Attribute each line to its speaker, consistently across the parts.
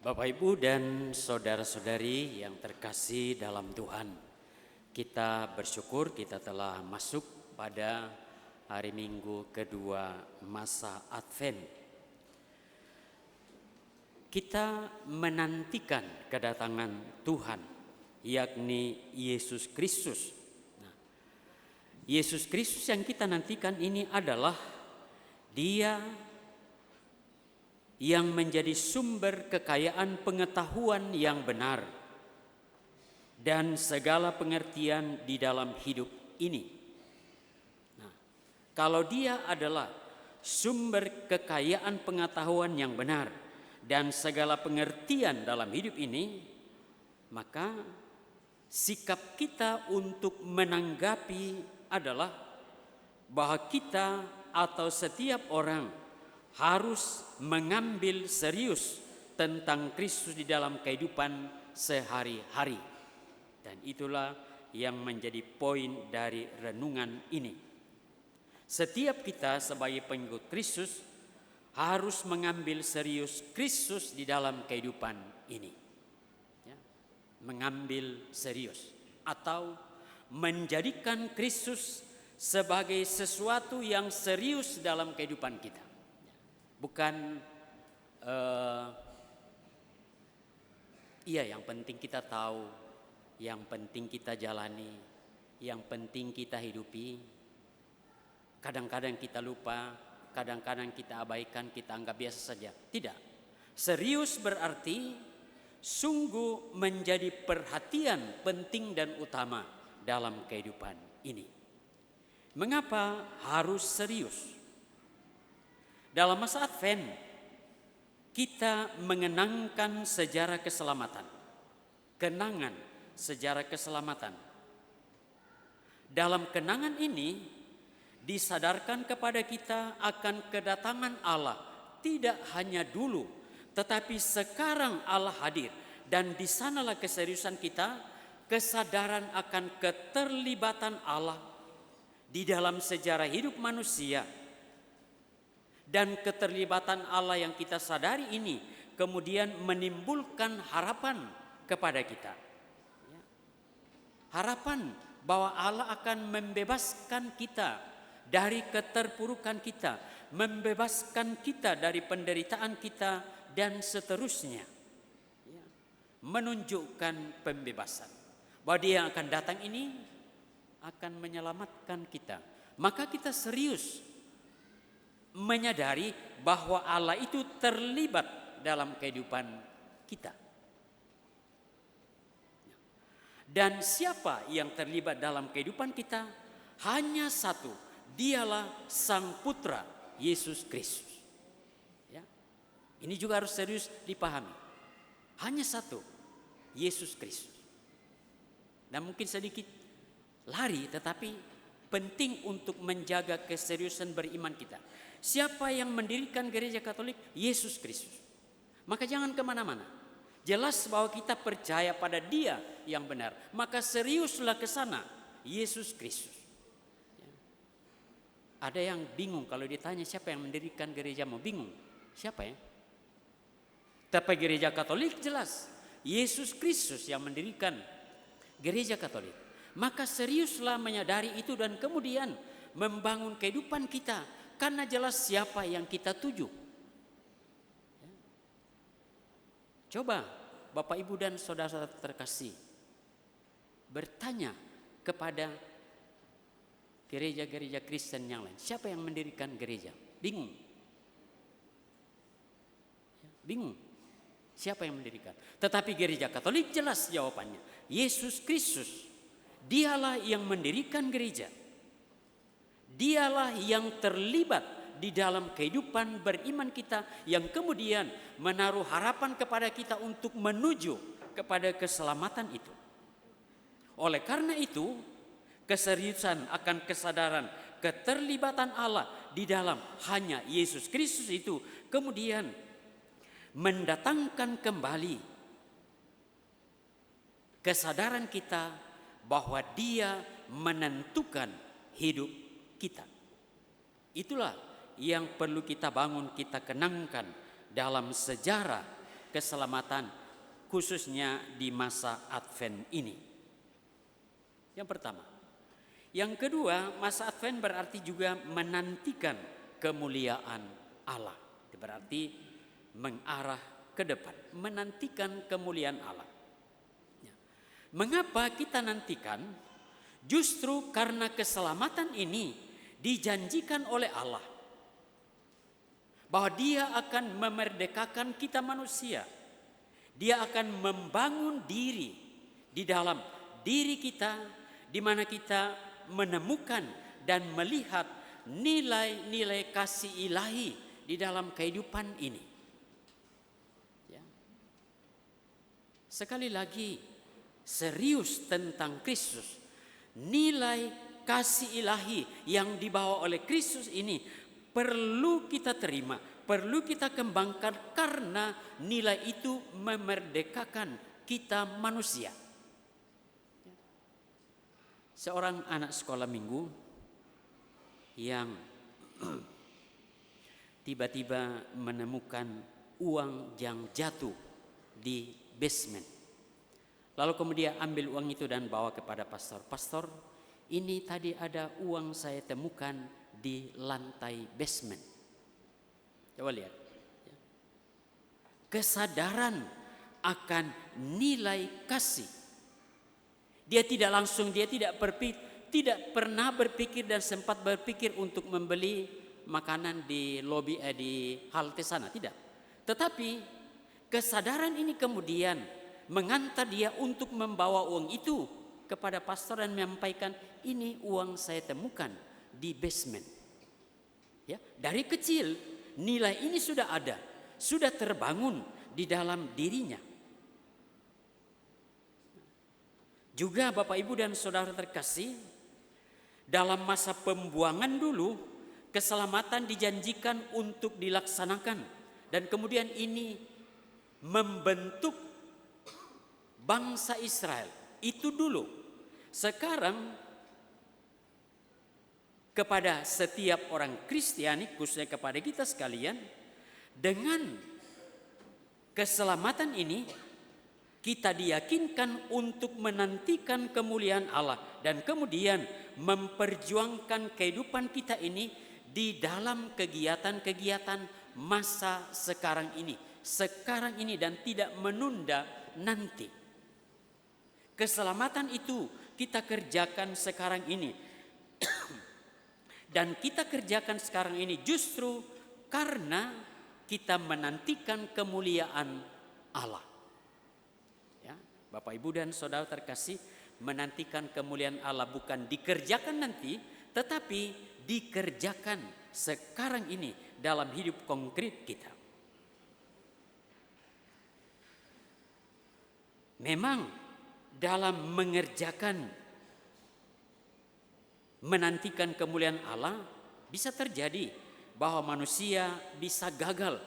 Speaker 1: Bapak, Ibu, dan saudara-saudari yang terkasih dalam Tuhan, kita bersyukur kita telah masuk pada hari Minggu kedua masa Advent. Kita menantikan kedatangan Tuhan, yakni Yesus Kristus. Yesus Kristus yang kita nantikan ini adalah Dia yang menjadi sumber kekayaan pengetahuan yang benar dan segala pengertian di dalam hidup ini. Kalau Dia adalah sumber kekayaan pengetahuan yang benar dan segala pengertian dalam hidup ini, maka sikap kita untuk menanggapi adalah bahwa kita atau setiap orang harus mengambil serius tentang Kristus di dalam kehidupan sehari-hari. Dan itulah yang menjadi poin dari renungan ini. Setiap kita sebagai pengikut Kristus harus mengambil serius Kristus di dalam kehidupan ini. Ya, mengambil serius atau menjadikan Kristus sebagai sesuatu yang serius dalam kehidupan kita. Bukan yang penting kita tahu, yang penting kita jalani, yang penting kita hidupi. Kadang-kadang kita lupa, kadang-kadang kita abaikan, kita anggap biasa saja. Tidak. Serius berarti sungguh menjadi perhatian penting dan utama dalam kehidupan ini. Mengapa harus serius? Dalam masa Advent, kita mengenangkan sejarah keselamatan. Kenangan sejarah keselamatan. Dalam kenangan ini, disadarkan kepada kita akan kedatangan Allah. Tidak hanya dulu, tetapi sekarang Allah hadir. Dan di sanalah keseriusan kita, kesadaran akan keterlibatan Allah di dalam sejarah hidup manusia. Dan keterlibatan Allah yang kita sadari ini kemudian menimbulkan harapan kepada kita. Harapan bahwa Allah akan membebaskan kita dari keterpurukan kita, membebaskan kita dari penderitaan kita dan seterusnya. Menunjukkan pembebasan. Bahwa Dia yang akan datang ini akan menyelamatkan kita. Maka kita serius menyadari bahwa Allah itu terlibat dalam kehidupan kita. Dan siapa yang terlibat dalam kehidupan kita? Hanya satu, Dialah Sang Putra Yesus Kristus. Ya. Ini juga harus serius dipahami. Hanya satu, Yesus Kristus. Dan mungkin sedikit lari, tetapi penting untuk menjaga keseriusan beriman kita. Siapa yang mendirikan gereja Katolik? Yesus Kristus. Maka jangan kemana-mana. Jelas bahwa kita percaya pada Dia yang benar. Maka seriuslah ke sana. Yesus Kristus. Ada yang bingung kalau ditanya siapa yang mendirikan gerejamu. Bingung. Siapa ya? Tapi gereja Katolik jelas. Yesus Kristus yang mendirikan gereja Katolik. Maka seriuslah menyadari itu dan kemudian membangun kehidupan kita. Karena jelas siapa yang kita tuju. Coba Bapak, Ibu, dan saudara-saudara terkasih bertanya kepada gereja-gereja Kristen yang lain. Siapa yang mendirikan gereja? Bingung. Bingung. Siapa yang mendirikan? Tetapi gereja Katolik jelas jawabannya. Yesus Kristus. Dialah yang mendirikan gereja. Dialah yang terlibat di dalam kehidupan beriman kita, yang kemudian menaruh harapan kepada kita untuk menuju kepada keselamatan itu. Oleh karena itu, keseriusan akan kesadaran keterlibatan Allah di dalam hanya Yesus Kristus itu kemudian mendatangkan kembali kesadaran kita bahwa Dia menentukan hidup kita. Itulah yang perlu kita bangun, kita kenangkan dalam sejarah keselamatan khususnya di masa Advent ini. Yang pertama. Yang kedua, masa Advent berarti juga menantikan kemuliaan Allah. Itu berarti mengarah ke depan, menantikan kemuliaan Allah. Ya. Mengapa kita nantikan? Justru karena keselamatan ini dijanjikan oleh Allah. Bahwa Dia akan memerdekakan kita manusia. Dia akan membangun diri di dalam diri kita, di mana kita menemukan dan melihat nilai-nilai kasih ilahi di dalam kehidupan ini. Ya. Sekali lagi, serius tentang Kristus, nilai kasih ilahi yang dibawa oleh Kristus ini perlu kita terima, perlu kita kembangkan karena nilai itu memerdekakan kita manusia. Seorang anak sekolah minggu yang tiba-tiba menemukan uang yang jatuh di basement. Lalu kemudian ambil uang itu dan bawa kepada pastor. Pastor, ini tadi ada uang saya temukan di lantai basement. Coba lihat. Kesadaran akan nilai kasih. Dia tidak pernah berpikir dan sempat berpikir untuk membeli makanan di lobi di halte sana, tidak. Tetapi kesadaran ini kemudian mengantar dia untuk membawa uang itu kepada pastor dan menyampaikan, ini uang saya temukan di basement. Ya, dari kecil nilai ini sudah ada, sudah terbangun di dalam dirinya. Juga Bapak Ibu dan Saudara terkasih, dalam masa pembuangan dulu keselamatan dijanjikan untuk dilaksanakan dan kemudian ini membentuk bangsa Israel. Itu dulu. Sekarang kepada setiap orang Kristiani, khususnya kepada kita sekalian, dengan keselamatan ini kita diyakinkan untuk menantikan kemuliaan Allah dan kemudian memperjuangkan kehidupan kita ini di dalam kegiatan-kegiatan masa sekarang ini dan tidak menunda nanti. Keselamatan itu kita kerjakan sekarang ini. Dan kita kerjakan sekarang ini justru karena kita menantikan kemuliaan Allah. Ya, Bapak Ibu dan Saudara terkasih, menantikan kemuliaan Allah bukan dikerjakan nanti, tetapi dikerjakan sekarang ini dalam hidup konkret kita. Memang dalam menantikan kemuliaan Allah bisa terjadi bahwa manusia bisa gagal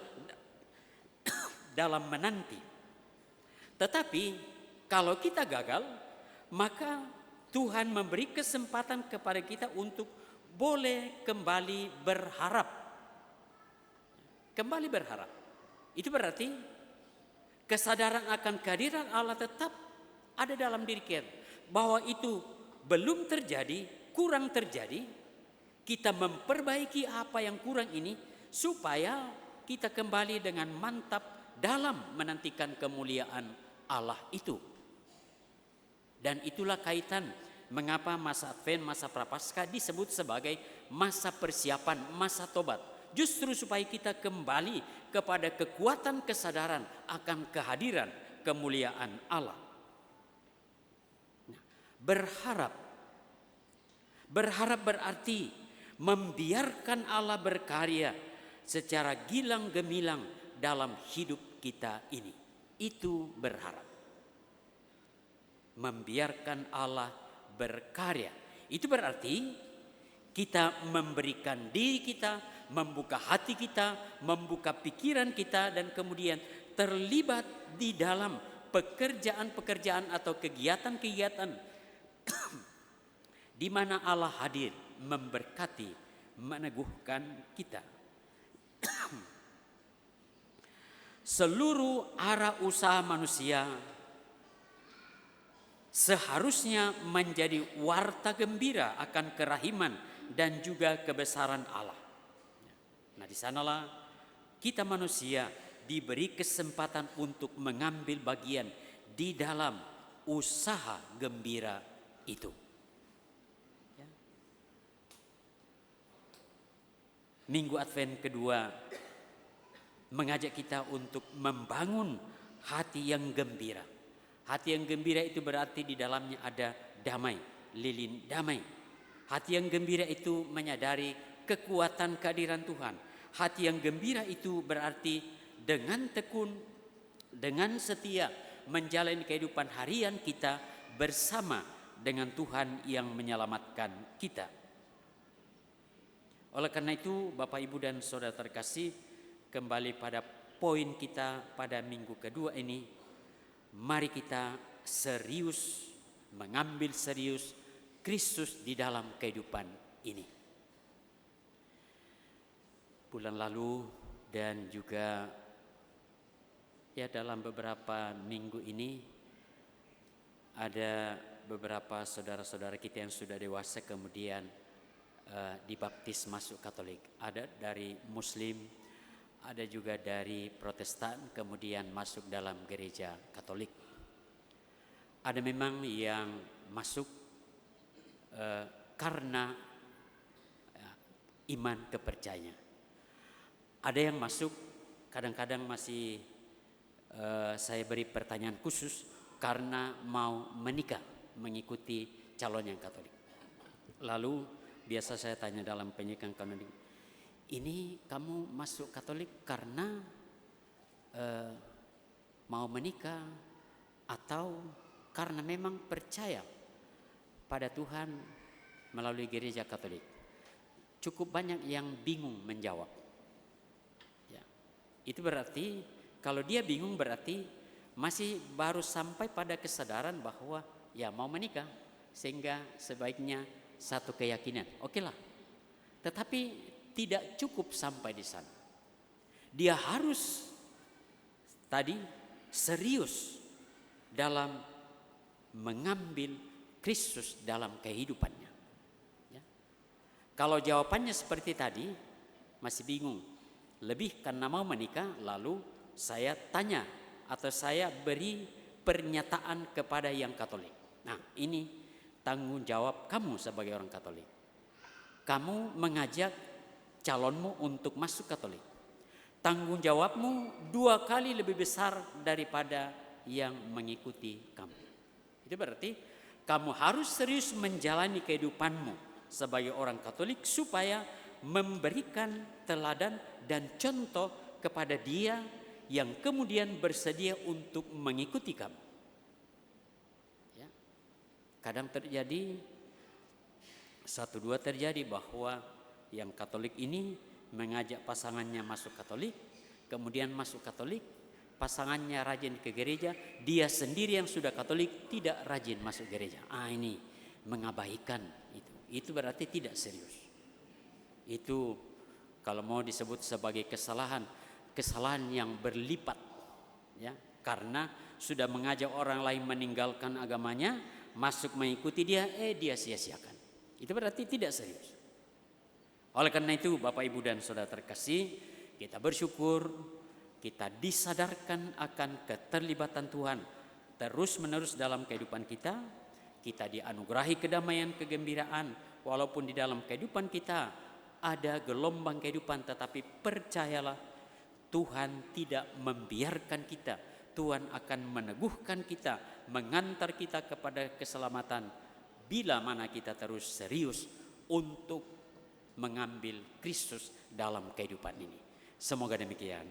Speaker 1: dalam menanti. Tetapi kalau kita gagal, maka Tuhan memberi kesempatan kepada kita untuk boleh kembali berharap. Kembali berharap. Itu berarti kesadaran akan kehadiran Allah tetap ada dalam diri kita. Bahwa itu belum terjadi, kurang terjadi, kita memperbaiki apa yang kurang ini supaya kita kembali dengan mantap dalam menantikan kemuliaan Allah itu. Dan itulah kaitan mengapa masa Advent, masa Prapaskah disebut sebagai masa persiapan, masa tobat. Justru supaya kita kembali kepada kekuatan kesadaran akan kehadiran kemuliaan Allah. Nah, Berharap berarti membiarkan Allah berkarya secara gilang gemilang dalam hidup kita ini. Itu berharap. Membiarkan Allah berkarya. Itu berarti kita memberikan diri kita, membuka hati kita, membuka pikiran kita dan kemudian terlibat di dalam pekerjaan-pekerjaan atau kegiatan-kegiatan di mana Allah hadir memberkati, meneguhkan kita. seluruh arah usaha manusia seharusnya menjadi warta gembira akan kerahiman dan juga kebesaran Allah. Nah, di sanalah kita manusia diberi kesempatan untuk mengambil bagian di dalam usaha gembira itu. Ya. Minggu Advent kedua mengajak kita untuk membangun hati yang gembira. Hati yang gembira itu berarti di dalamnya ada damai, lilin damai. Hati yang gembira itu menyadari kekuatan kehadiran Tuhan. Hati yang gembira itu berarti dengan tekun, dengan setia menjalani kehidupan harian kita bersama dengan Tuhan yang menyelamatkan kita. Oleh karena itu, Bapak, Ibu, dan Saudara terkasih, kembali pada poin kita pada minggu kedua ini, mari kita serius mengambil serius Kristus di dalam kehidupan ini. Bulan lalu dan juga dalam beberapa minggu ini ada beberapa saudara-saudara kita yang sudah dewasa kemudian dibaptis masuk Katolik. Ada dari Muslim, ada juga dari Protestan kemudian masuk dalam gereja Katolik. Ada memang yang masuk karena iman kepercayaan. Ada yang masuk kadang-kadang masih saya beri pertanyaan khusus karena mau menikah mengikuti calon yang Katolik. Lalu biasa saya tanya dalam penyidikan kanonik, ini kamu masuk Katolik karena mau menikah atau karena memang percaya pada Tuhan melalui gereja Katolik? Cukup banyak yang bingung menjawab. Ya. Itu berarti kalau dia bingung berarti masih baru sampai pada kesadaran bahwa ya mau menikah sehingga sebaiknya satu keyakinan. Oke lah. Tetapi tidak cukup sampai di sana. Dia harus tadi serius dalam mengambil Kristus dalam kehidupannya. Ya. Kalau jawabannya seperti tadi masih bingung, lebih karena mau menikah, lalu saya tanya atau saya beri pernyataan kepada yang Katolik. Nah, ini tanggung jawab kamu sebagai orang Katolik. Kamu mengajak calonmu untuk masuk Katolik. Tanggung jawabmu 2 kali lebih besar daripada yang mengikuti kamu. Itu berarti kamu harus serius menjalani kehidupanmu sebagai orang Katolik supaya memberikan teladan dan contoh kepada dia yang kemudian bersedia untuk mengikuti kamu. Ya. Kadang terjadi 1-2 terjadi bahwa yang Katolik ini mengajak pasangannya masuk Katolik, kemudian masuk Katolik, pasangannya rajin ke gereja, dia sendiri yang sudah Katolik tidak rajin masuk gereja. Ini mengabaikan itu. Itu berarti tidak serius. Itu kalau mau disebut sebagai kesalahan yang berlipat, ya, karena sudah mengajak orang lain meninggalkan agamanya, masuk mengikuti dia, dia sia-siakan. Itu berarti tidak serius. Oleh karena itu, Bapak, Ibu, dan Saudara terkasih, kita bersyukur kita disadarkan akan keterlibatan Tuhan terus-menerus dalam kehidupan kita. Kita dianugerahi kedamaian, kegembiraan, walaupun di dalam kehidupan kita ada gelombang kehidupan, tetapi percayalah Tuhan tidak membiarkan kita. Tuhan akan meneguhkan kita, mengantar kita kepada keselamatan bila mana kita terus serius untuk mengambil Kristus dalam kehidupan ini. Semoga demikian.